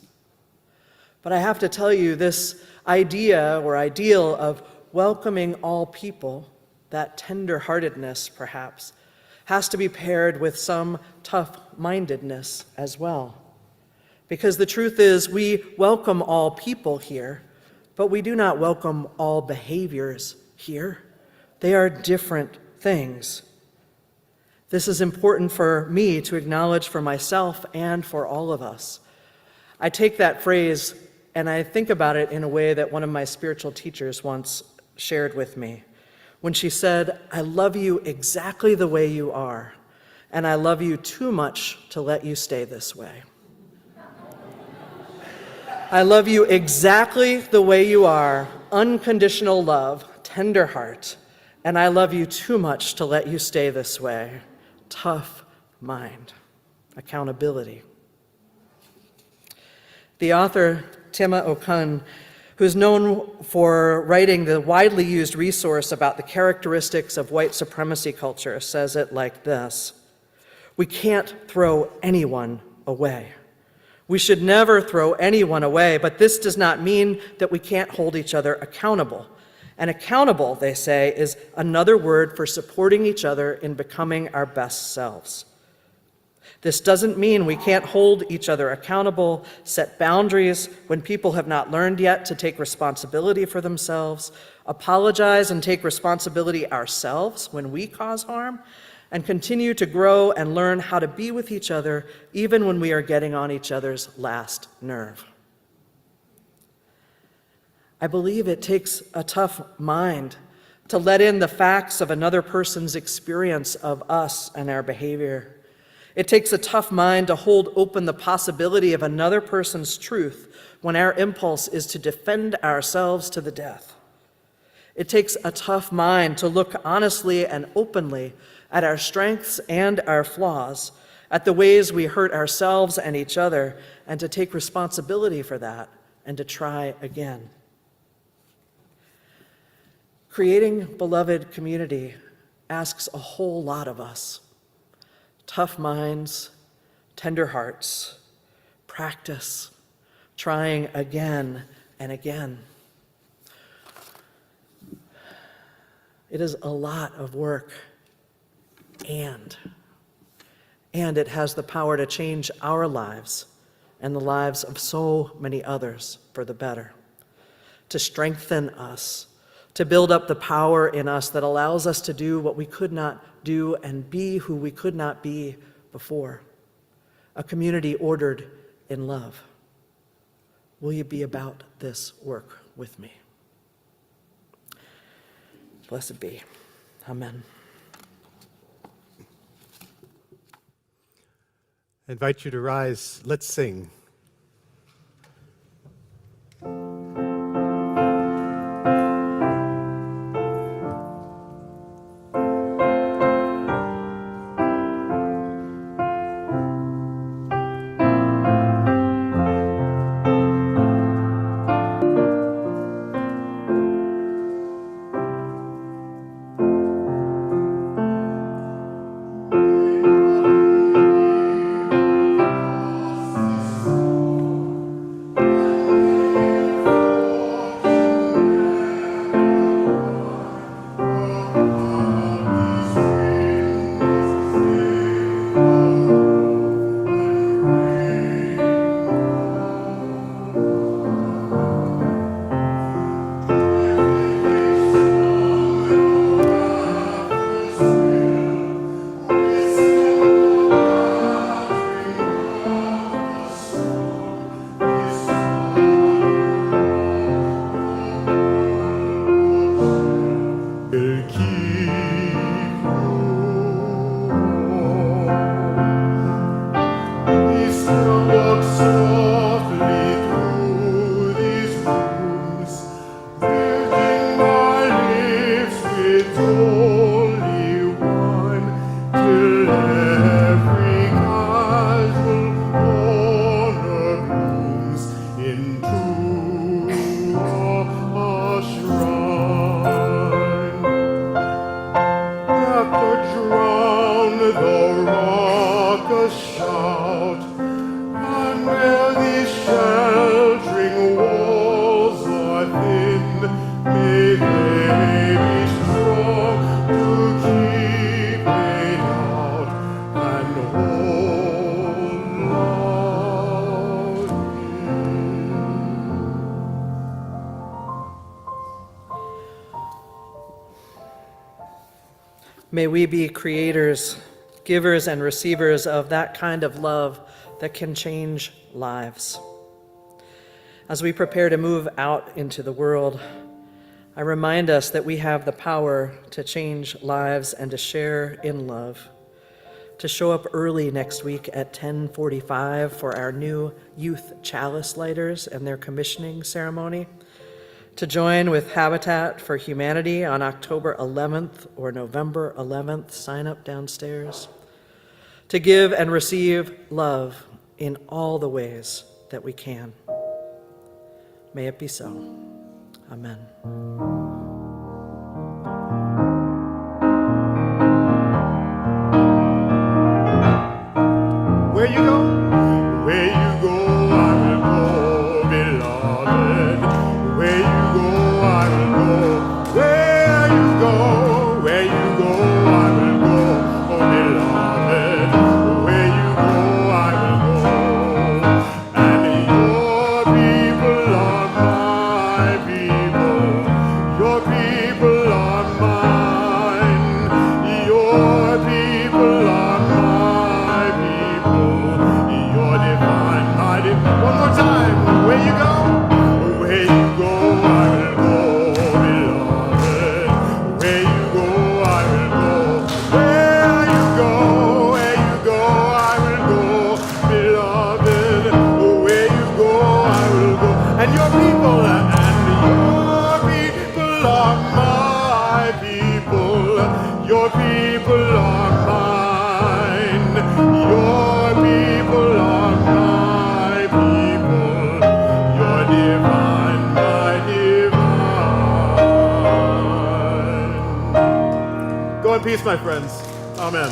But I have to tell you, this idea or ideal of welcoming all people, that tender-heartedness perhaps, has to be paired with some tough-mindedness as well. Because the truth is, we welcome all people here, but we do not welcome all behaviors here. They are different things. This is important for me to acknowledge for myself and for all of us. I take that phrase and I think about it in a way that one of my spiritual teachers once shared with me, when she said, "I love you exactly the way you are, and I love you too much to let you stay this way." I love you exactly the way you are, unconditional love, tender heart, and I love you too much to let you stay this way, tough mind, accountability. The author, Tema Okun, who's known for writing the widely used resource about the characteristics of white supremacy culture, says it like this: "We can't throw anyone away. We should never throw anyone away, but this does not mean that we can't hold each other accountable. And accountable, they say, is another word for supporting each other in becoming our best selves. This doesn't mean we can't hold each other accountable, set boundaries when people have not learned yet to take responsibility for themselves, apologize and take responsibility ourselves when we cause harm, and continue to grow and learn how to be with each other even when we are getting on each other's last nerve." I believe it takes a tough mind to let in the facts of another person's experience of us and our behavior. It takes a tough mind to hold open the possibility of another person's truth when our impulse is to defend ourselves to the death. It takes a tough mind to look honestly and openly at our strengths and our flaws, at the ways we hurt ourselves and each other, and to take responsibility for that and to try again. Creating beloved community asks a whole lot of us. Tough minds, tender hearts, practice, trying again and again. It is a lot of work, and it has the power to change our lives and the lives of so many others for the better, to strengthen us, to build up the power in us that allows us to do what we could not do and be who we could not be before. A community ordered in love. Will you be about this work with me? Blessed be. Amen. I invite you to rise. Let's sing. a shrine. At the drown, the raucous shout, and where these sheltering walls are thin, may they be strong to keep it out and hold love in. May we be creators, givers, and receivers of that kind of love that can change lives. As we prepare to move out into the world, I remind us that we have the power to change lives and to share in love. To show up early next week at 10:45 for our new youth chalice lighters and their commissioning ceremony. To join with Habitat for Humanity on October 11th or November 11th, sign up downstairs. To give and receive love in all the ways that we can. May it be so. Amen. Where you go? Where you go, I will go, beloved. Where you go, I will go. Where you go, where you go, I will go, oh beloved. Where you go, I will go. And your people are my people. Your people are mine. Your people are my people. You're divine, my divine. One more time. Where you go? Where you go, I will go, beloved. Where you go, I will go. Where you go, where you go, I will go, beloved. Where you go, I will go. And your people are my people. Your people are mine. Your people are my people. You're divine, my divine. Go in peace, my friends. Amen.